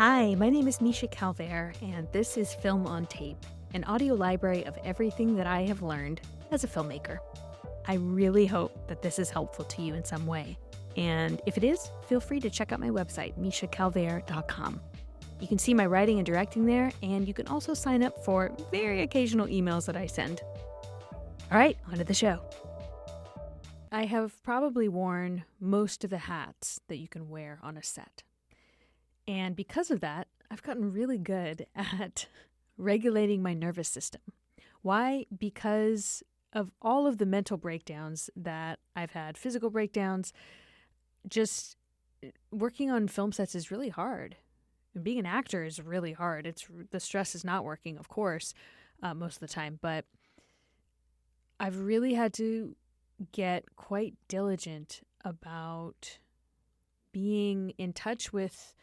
Hi, my name is Misha Calvert, and this is Film on Tape, an audio library of everything that I have learned as a filmmaker. I really hope that this is helpful to you in some way. And if it is, feel free to check out my website, mishacalvert.com. You can see my writing and directing there, and you can also sign up for very occasional emails that I send. All right, on to the show. I have probably worn most of the hats that you can wear on a set. And because of that, I've gotten really good at regulating my nervous system. Why? Because of all of the mental breakdowns that I've had, physical breakdowns. Just working on film sets is really hard. And being an actor is really hard. The stress is not working, of course, most of the time. But I've really had to get quite diligent about being in touch with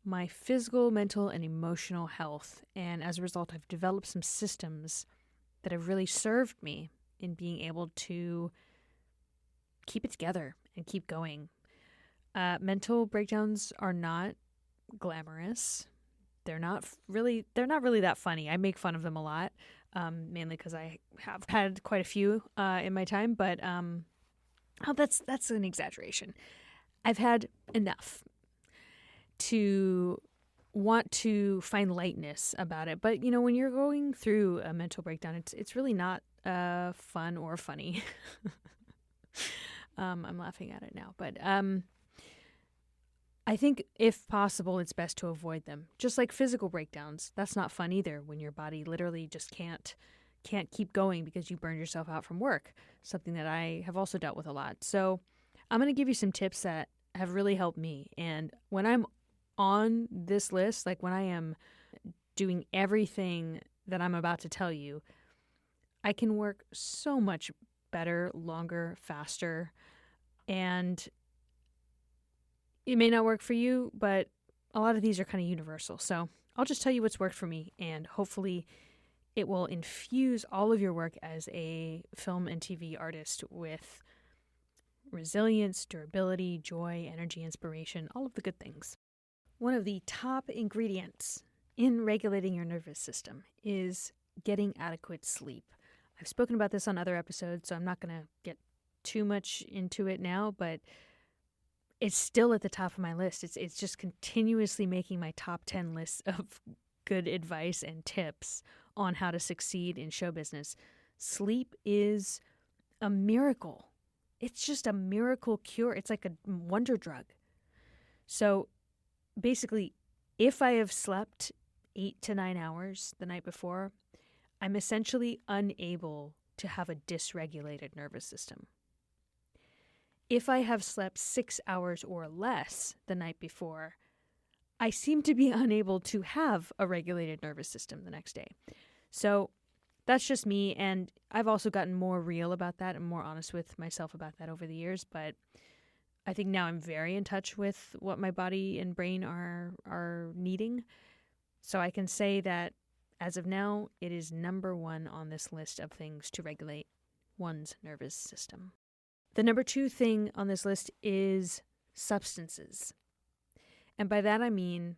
my physical, mental, and emotional health. And as a result, I've developed some systems that have really served me in being able to keep it together and keep going. Mental breakdowns are not glamorous. They're not really that funny. I make fun of them a lot, mainly because I have had quite a few in my time. But that's an exaggeration. I've had enough to want to find lightness about it. But, when you're going through a mental breakdown, it's really not fun or funny. I'm laughing at it now. But I think if possible, it's best to avoid them. Just like physical breakdowns. That's not fun either when your body literally just can't keep going because you burned yourself out from work. Something that I have also dealt with a lot. So I'm going to give you some tips that have really helped me. And when I'm on this list, like when I am doing everything that I'm about to tell you, I can work so much better, longer, faster. And it may not work for you, but a lot of these are kind of universal. So I'll just tell you what's worked for me, and hopefully it will infuse all of your work as a film and TV artist with resilience, durability, joy, energy, inspiration, all of the good things. One of the top ingredients in regulating your nervous system is getting adequate sleep. I've spoken about this on other episodes, so I'm not going to get too much into it now, but it's still at the top of my list. It's just continuously making my top 10 lists of good advice and tips on how to succeed in show business. Sleep is a miracle. It's just a miracle cure. It's like a wonder drug. So basically, if I have slept 8 to 9 hours the night before, I'm essentially unable to have a dysregulated nervous system. If I have slept 6 hours or less the night before, I seem to be unable to have a regulated nervous system the next day. So that's just me, and I've also gotten more real about that and more honest with myself about that over the years, but I think now I'm very in touch with what my body and brain are needing. So I can say that as of now, it is number one on this list of things to regulate one's nervous system. The number 2 thing on this list is substances. And by that I mean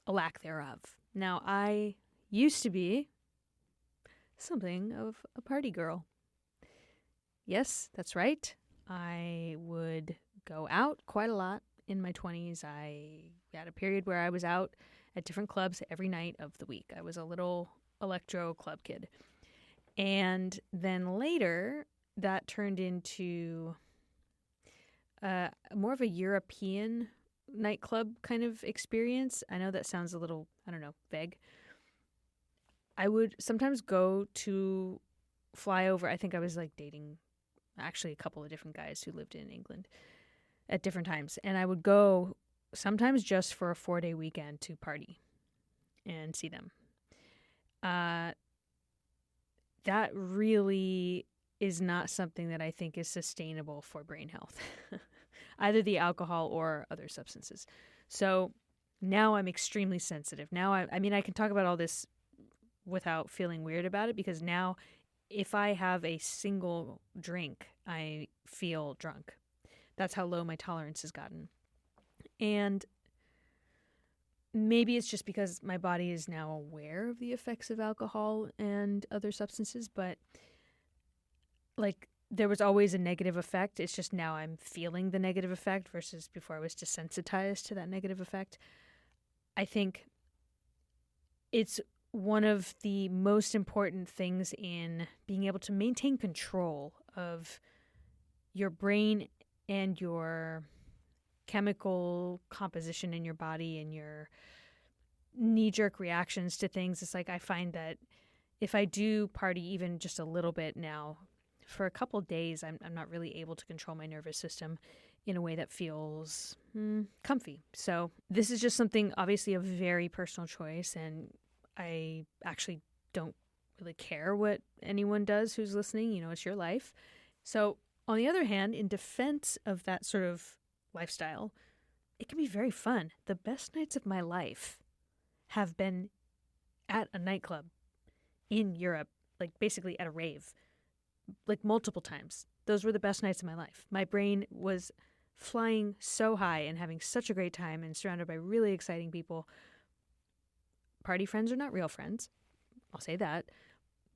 a lack thereof. Now, I used to be something of a party girl. Yes, that's right. I would go out quite a lot in my 20s. I had a period where I was out at different clubs every night of the week. I was a little electro club kid. And then later, that turned into more of a European nightclub kind of experience. I know that sounds a little, vague. I would sometimes go to fly over. I think I was dating actually a couple of different guys who lived in England at different times. And I would go sometimes just for a 4-day weekend to party and see them. That really is not something that I think is sustainable for brain health, either the alcohol or other substances. So now I'm extremely sensitive. Now, I can talk about all this without feeling weird about it, because now if I have a single drink, I feel drunk. That's how low my tolerance has gotten. And maybe it's just because my body is now aware of the effects of alcohol and other substances, but like there was always a negative effect. It's just now I'm feeling the negative effect versus before I was desensitized to that negative effect. I think it's one of the most important things in being able to maintain control of your brain and your chemical composition in your body and your knee-jerk reactions to things. It's like I find that if I do party even just a little bit now, for a couple days, I'm not really able to control my nervous system in a way that feels comfy. So this is just something, obviously, a very personal choice, and I actually don't really care what anyone does who's listening. You know, it's your life. So on the other hand, in defense of that sort of lifestyle, it can be very fun. The best nights of my life have been at a nightclub in Europe, like basically at a rave, like multiple times. Those were the best nights of my life. My brain was flying so high and having such a great time and surrounded by really exciting people. Party friends are not real friends. I'll say that.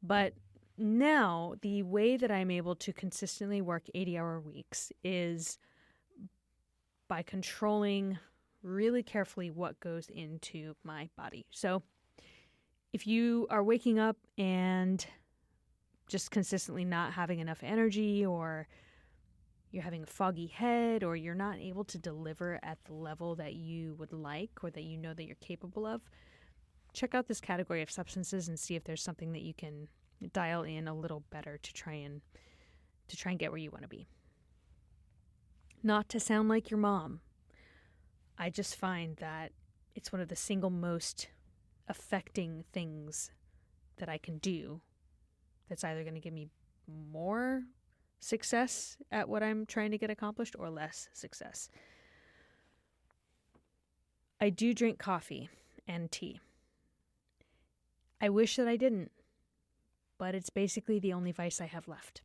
But now the way that I'm able to consistently work 80-hour weeks is by controlling really carefully what goes into my body. So if you are waking up and just consistently not having enough energy, or you're having a foggy head, or you're not able to deliver at the level that you would like or that you know that you're capable of, check out this category of substances and see if there's something that you can dial in a little better to try and get where you want to be. Not to sound like your mom, I just find that it's one of the single most affecting things that I can do that's either going to give me more success at what I'm trying to get accomplished or less success. I do drink coffee and tea. I wish that I didn't, but it's basically the only vice I have left.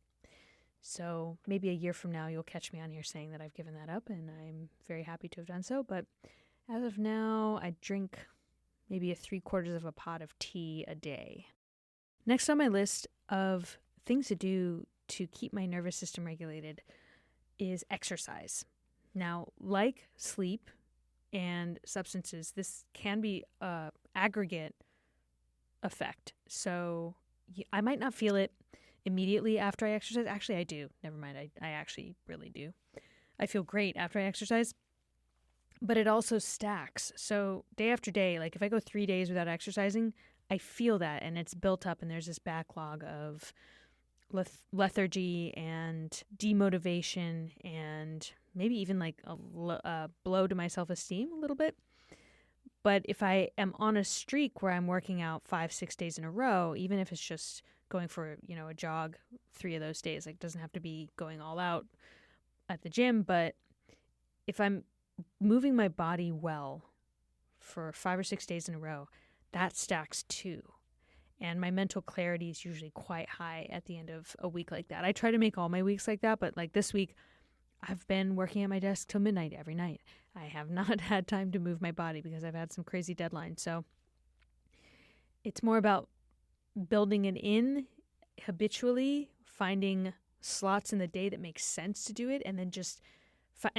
So maybe a year from now, you'll catch me on here saying that I've given that up, and I'm very happy to have done so. But as of now, I drink maybe 3/4 of a pot of tea a day. Next on my list of things to do to keep my nervous system regulated is exercise. Now, like sleep and substances, this can be an aggregate effect. So I might not feel it immediately after I exercise. Actually, I do. Never mind. I actually really do. I feel great after I exercise, but it also stacks. So day after day, like if I go 3 days without exercising, I feel that, and it's built up, and there's this backlog of lethargy and demotivation and maybe even like a blow to my self-esteem a little bit. But if I am on a streak where I'm working out 5-6 days in a row, even if it's just going for, a jog 3 of those days, like it doesn't have to be going all out at the gym, but if I'm moving my body well for 5 or 6 days in a row, that stacks too. And my mental clarity is usually quite high at the end of a week like that. I try to make all my weeks like that, but like this week, I've been working at my desk till midnight every night. I have not had time to move my body because I've had some crazy deadlines. So it's more about building it in habitually, finding slots in the day that make sense to do it, and then just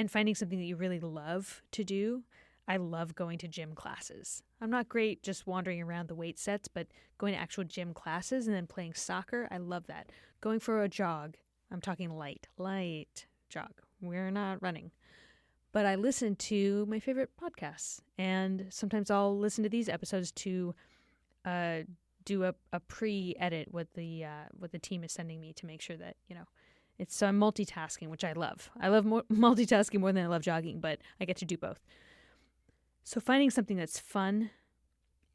finding something that you really love to do. I love going to gym classes. I'm not great just wandering around the weight sets, but going to actual gym classes and then playing soccer, I love that. Going for a jog, I'm talking light jog. We're not running. But I listen to my favorite podcasts, and sometimes I'll listen to these episodes to do a pre-edit what the team is sending me to make sure that, so I'm multitasking, which I love. I love multitasking more than I love jogging, but I get to do both. So finding something that's fun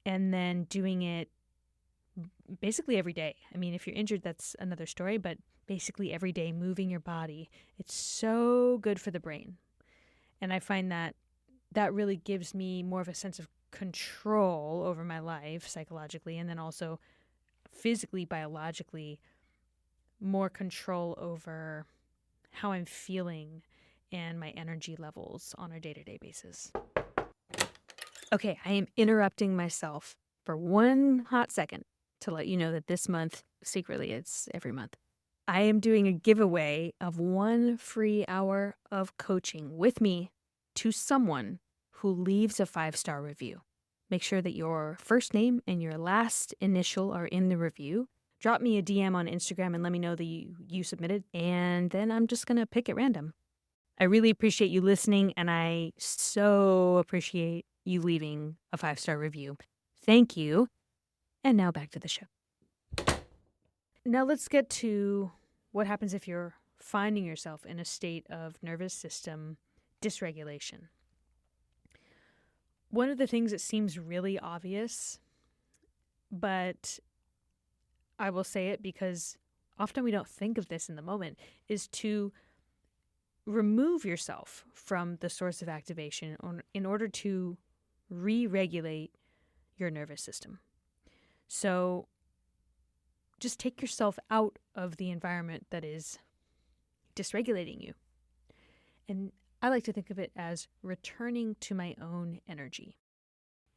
and then doing it basically every day. I mean, if you're injured, that's another story, but basically every day, moving your body, it's so good for the brain. And I find that really gives me more of a sense of control over my life psychologically, and then also physically, biologically, more control over how I'm feeling and my energy levels on a day-to-day basis. Okay, I am interrupting myself for one hot second to let you know that this month, secretly, it's every month, I am doing a giveaway of 1 free hour of coaching with me to someone who leaves a 5-star review. Make sure that your first name and your last initial are in the review. Drop me a DM on Instagram and let me know that you submitted, and then I'm just going to pick at random. I really appreciate you listening, and I so appreciate you leaving a 5-star review. Thank you. And now back to the show. Now let's get to what happens if you're finding yourself in a state of nervous system dysregulation. One of the things that seems really obvious, but I will say it because often we don't think of this in the moment, is to remove yourself from the source of activation in order to re-regulate your nervous system. So just take yourself out of the environment that is dysregulating you. And I like to think of it as returning to my own energy.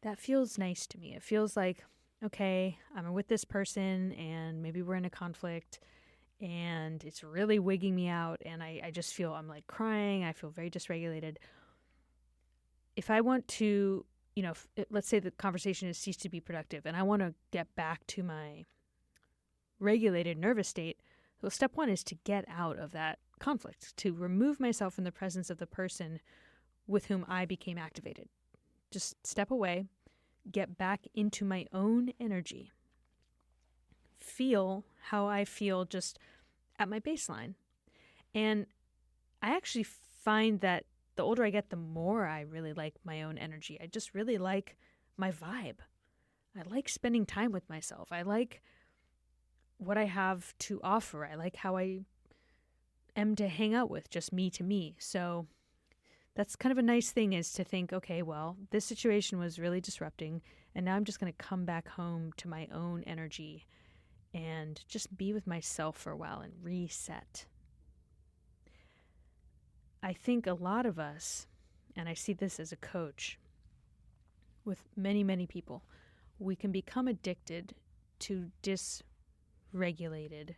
That feels nice to me. It feels like, okay, I'm with this person and maybe we're in a conflict and it's really wigging me out and I just feel I'm like crying. I feel very dysregulated. If I want to, let's say the conversation has ceased to be productive and I want to get back to my regulated nervous state, well, step 1 is to get out of that conflict, to remove myself from the presence of the person with whom I became activated. Just step away, get back into my own energy, feel how I feel just at my baseline. And I actually find that the older I get, the more I really like my own energy. I just really like my vibe. I like spending time with myself. I like what I have to offer. I like how I am to hang out with, just me to me. So that's kind of a nice thing, is to think, okay, well, this situation was really disrupting, and now I'm just going to come back home to my own energy and just be with myself for a while and reset. I think a lot of us, and I see this as a coach with many, many people, we can become addicted to dysregulated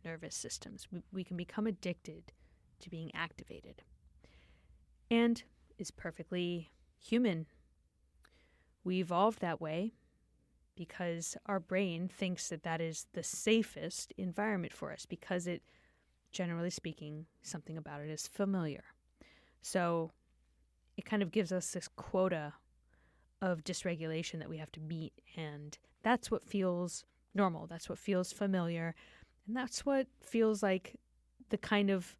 nervous systems. We can become addicted to being activated. And it's perfectly human. We evolved that way because our brain thinks that that is the safest environment for us, because it, generally speaking, something about it is familiar. So it kind of gives us this quota of dysregulation that we have to meet, and that's what feels normal. That's what feels familiar, and that's what feels like the kind of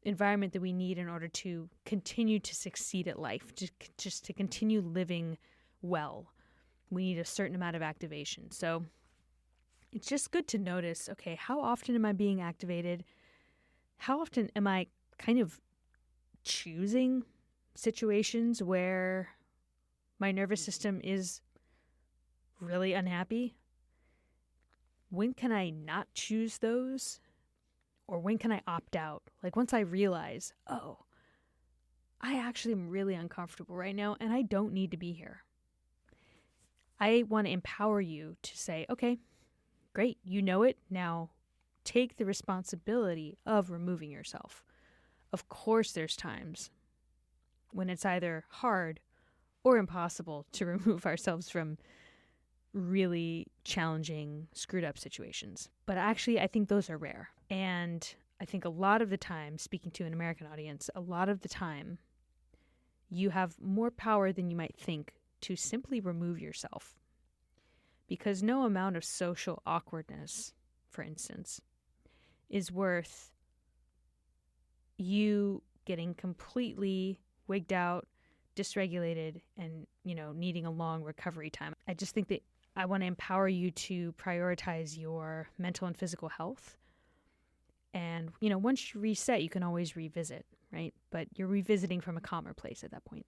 environment that we need in order to continue to succeed at life, just to continue living well. We need a certain amount of activation. So it's just good to notice, okay, how often am I being activated? How often am I kind of choosing situations where my nervous system is really unhappy? When can I not choose those? Or when can I opt out? Like once I realize, oh, I actually am really uncomfortable right now and I don't need to be here. I want to empower you to say, okay, great, you know it. Now take the responsibility of removing yourself. Of course, there's times when it's either hard or impossible to remove ourselves from really challenging, screwed up situations. But actually, I think those are rare. And I think a lot of the time, speaking to an American audience, a lot of the time, you have more power than you might think to simply remove yourself. Because no amount of social awkwardness, for instance, is worth you getting completely wigged out, dysregulated, and, needing a long recovery time. I just think that I want to empower you to prioritize your mental and physical health. And, once you reset, you can always revisit, right? But you're revisiting from a calmer place at that point.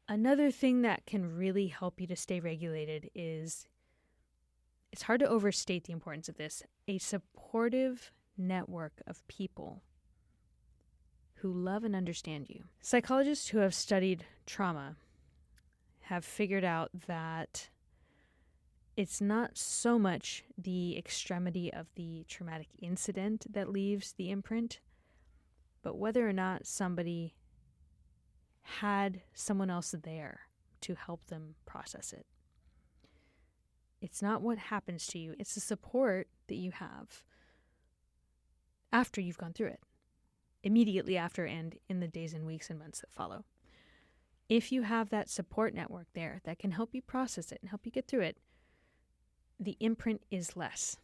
Another thing that can really help you to stay regulated is, it's hard to overstate the importance of this, a supportive network of people who love and understand you. Psychologists who have studied trauma have figured out that it's not so much the extremity of the traumatic incident that leaves the imprint, but whether or not somebody had someone else there to help them process it. It's not what happens to you, it's the support that you have after you've gone through it, immediately after and in the days and weeks and months that follow. If you have that support network there that can help you process it and help you get through it, the imprint is less.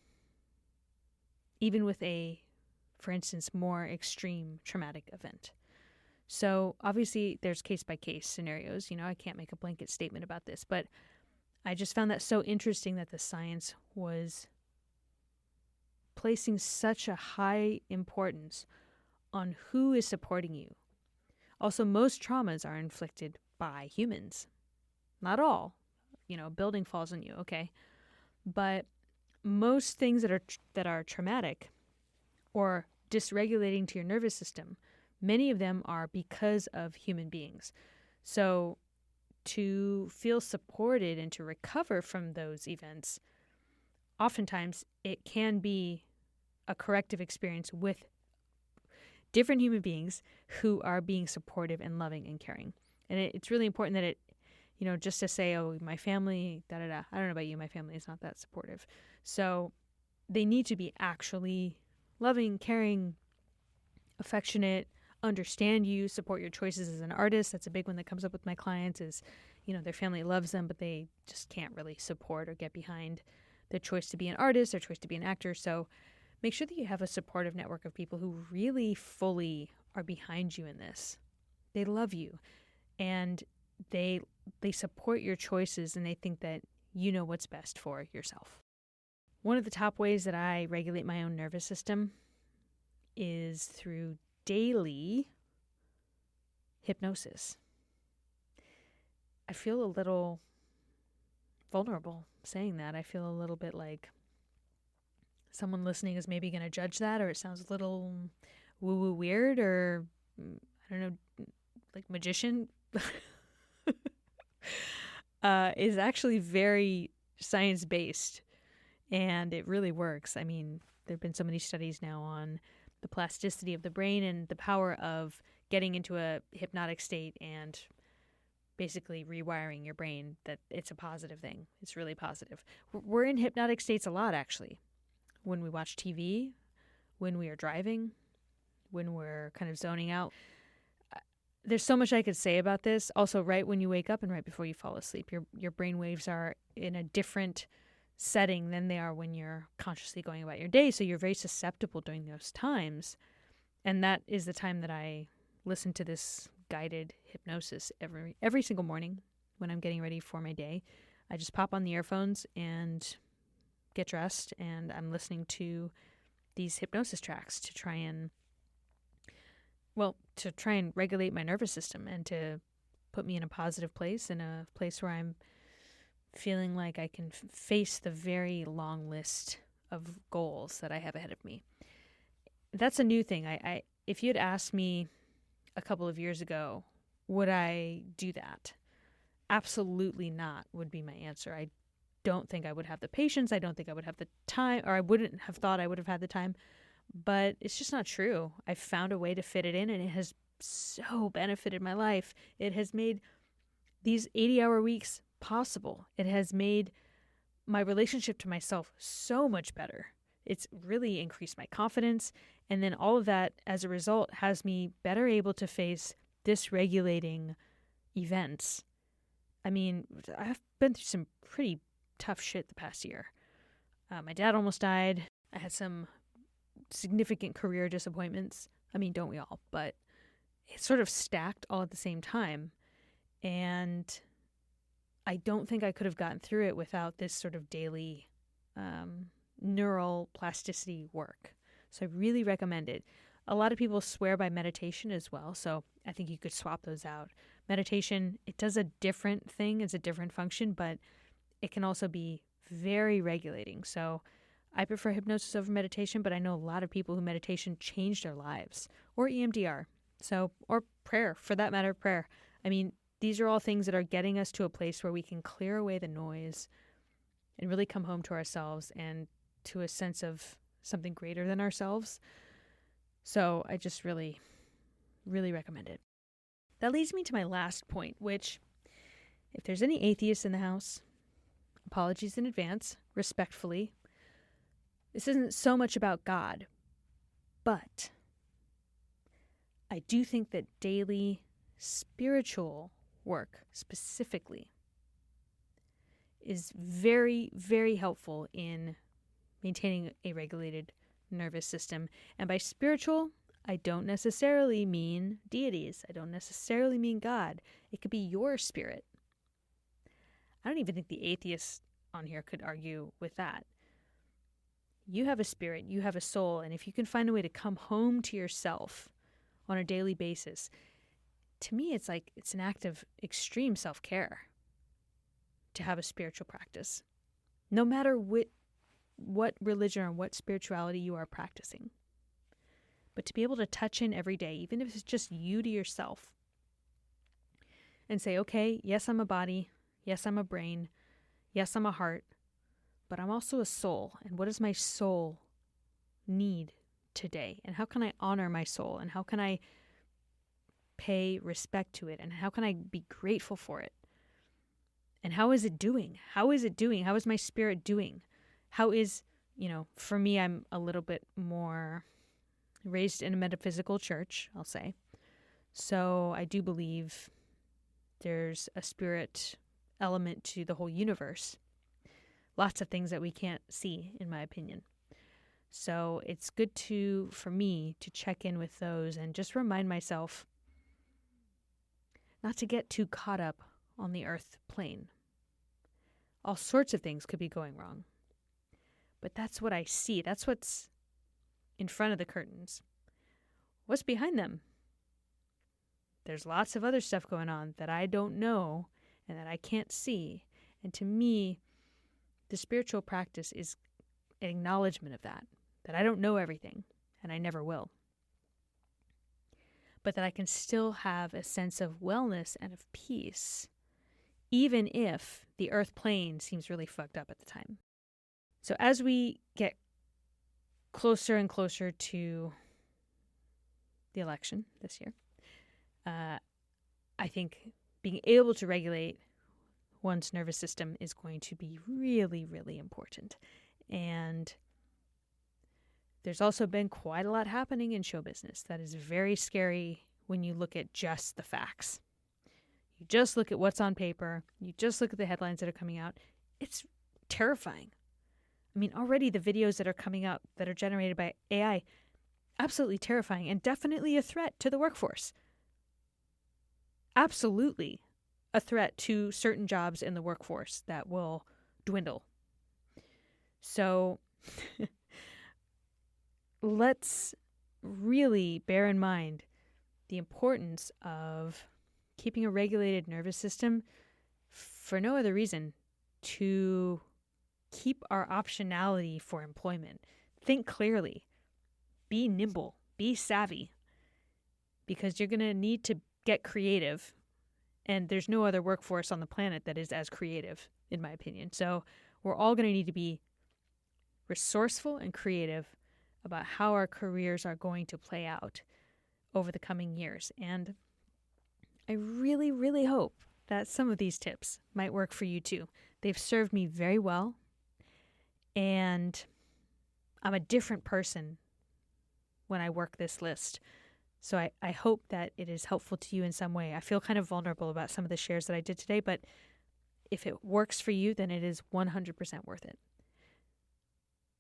Even with a, for instance, more extreme traumatic event. So obviously there's case-by-case scenarios. I can't make a blanket statement about this, but I just found that so interesting that the science was placing such a high importance on who is supporting you. Also, most traumas are inflicted by humans. Not all. A building falls on you, okay? But most things that are traumatic or dysregulating to your nervous system, many of them are because of human beings. So to feel supported and to recover from those events, oftentimes it can be a corrective experience with different human beings who are being supportive and loving and caring. And it's really important that just to say, oh, my family, I don't know about you, my family is not that supportive. So they need to be actually loving, caring, affectionate, understand you, support your choices as an artist. That's a big one that comes up with my clients is, their family loves them, but they just can't really support or get behind their choice to be an artist, their choice to be an actor. So make sure that you have a supportive network of people who really fully are behind you in this. They love you and they support your choices and they think that you know what's best for yourself. One of the top ways that I regulate my own nervous system is through daily hypnosis. I feel a little vulnerable saying that. I feel a little bit like someone listening is maybe going to judge that, or it sounds a little woo-woo weird, or I don't know, like magician. Is actually very science-based, and it really works. I mean, there have been so many studies now on the plasticity of the brain and the power of getting into a hypnotic state and basically rewiring your brain, that it's a positive thing. It's really positive. We're in hypnotic states a lot, actually. When we watch TV, when we are driving, when we're kind of zoning out. There's so much I could say about this. Also, right when you wake up and right before you fall asleep, your brain waves are in a different setting than they are when you're consciously going about your day. So you're very susceptible during those times. And that is the time that I listen to this guided hypnosis every single morning when I'm getting ready for my day. I just pop on the earphones and get dressed, and I'm listening to these hypnosis tracks to try and regulate my nervous system and to put me in a positive place, in a place where I'm feeling like I can face the very long list of goals that I have ahead of me. That's a new thing. If you had asked me a couple of years ago, would I do that? Absolutely not would be my answer. I don't think I would have the patience. I don't think I would have the time, or I wouldn't have thought I would have had the time. But it's just not true. I found a way to fit it in, and it has so benefited my life. It has made these 80-hour weeks possible. It has made my relationship to myself so much better. It's really increased my confidence. And then all of that, as a result, has me better able to face dysregulating events. I mean, I've been through some pretty tough shit the past year. My dad almost died. I had some significant career disappointments. I mean, don't we all? But it's sort of stacked all at the same time. And I don't think I could have gotten through it without this sort of daily neural plasticity work. So I really recommend it. A lot of people swear by meditation as well, so I think you could swap those out. Meditation, it does a different thing, it's a different function, but it can also be very regulating. So I prefer hypnosis over meditation, but I know a lot of people who meditation changed their lives, or EMDR, or prayer, for that matter, prayer. I mean, these are all things that are getting us to a place where we can clear away the noise and really come home to ourselves and to a sense of something greater than ourselves. So I just really, really recommend it. That leads me to my last point, which, if there's any atheists in the house, apologies in advance, respectfully. This isn't so much about God, but I do think that daily spiritual work specifically is very, very helpful in maintaining a regulated nervous system. And by spiritual, I don't necessarily mean deities. I don't necessarily mean God. It could be your spirit. I don't even think the atheists on here could argue with that. You have a spirit, you have a soul, and if you can find a way to come home to yourself on a daily basis, to me it's like it's an act of extreme self-care to have a spiritual practice, no matter what religion or what spirituality you are practicing. But to be able to touch in every day, even if it's just you to yourself, and say, okay, yes, I'm a body, yes, I'm a brain, yes, I'm a heart, but I'm also a soul. And what does my soul need today? And how can I honor my soul? And how can I pay respect to it? And how can I be grateful for it? And how is it doing? How is it doing? How is my spirit doing? How is, for me, I'm a little bit more raised in a metaphysical church, I'll say. So I do believe there's a spirit element to the whole universe. Lots of things that we can't see, in my opinion. So it's good for me to check in with those and just remind myself not to get too caught up on the earth plane. All sorts of things could be going wrong. But that's what I see. That's what's in front of the curtains. What's behind them? There's lots of other stuff going on that I don't know and that I can't see. And to me, the spiritual practice is an acknowledgement of that I don't know everything, and I never will. But that I can still have a sense of wellness and of peace, even if the earth plane seems really fucked up at the time. So as we get closer and closer to the election this year, I think being able to regulate one's nervous system is going to be really, really important. And there's also been quite a lot happening in show business that is very scary when you look at just the facts. You just look at what's on paper. You just look at the headlines that are coming out. It's terrifying. I mean, already the videos that are coming up that are generated by AI, absolutely terrifying and definitely a threat to the workforce. Absolutely a threat to certain jobs in the workforce that will dwindle. So let's really bear in mind the importance of keeping a regulated nervous system for no other reason to keep our optionality for employment. Think clearly. Be nimble. Be savvy. Because you're going to need to get creative. And there's no other workforce on the planet that is as creative, in my opinion. So we're all going to need to be resourceful and creative about how our careers are going to play out over the coming years. And I really, really hope that some of these tips might work for you too. They've served me very well. And I'm a different person when I work this list. So I hope that it is helpful to you in some way. I feel kind of vulnerable about some of the shares that I did today, but if it works for you, then it is 100% worth it.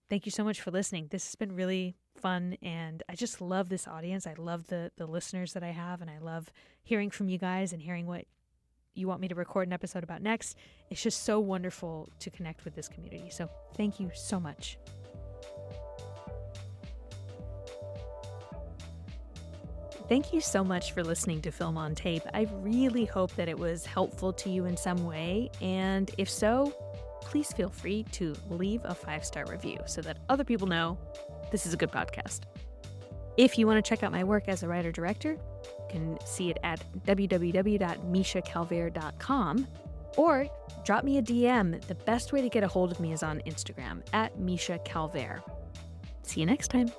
Thank you so much for listening. This has been really fun, and I just love this audience. I love the listeners that I have, and I love hearing from you guys and hearing what you want me to record an episode about next. It's just so wonderful to connect with this community. So thank you so much. Thank you so much for listening to Film on Tape. I really hope that it was helpful to you in some way, and if so, please feel free to leave a 5-star review so that other people know this is a good podcast. If you want to check out my work as a writer-director, can see it at www.mishacalvert.com, or drop me a DM. The best way to get a hold of me is on Instagram at Misha Calvert. See you next time.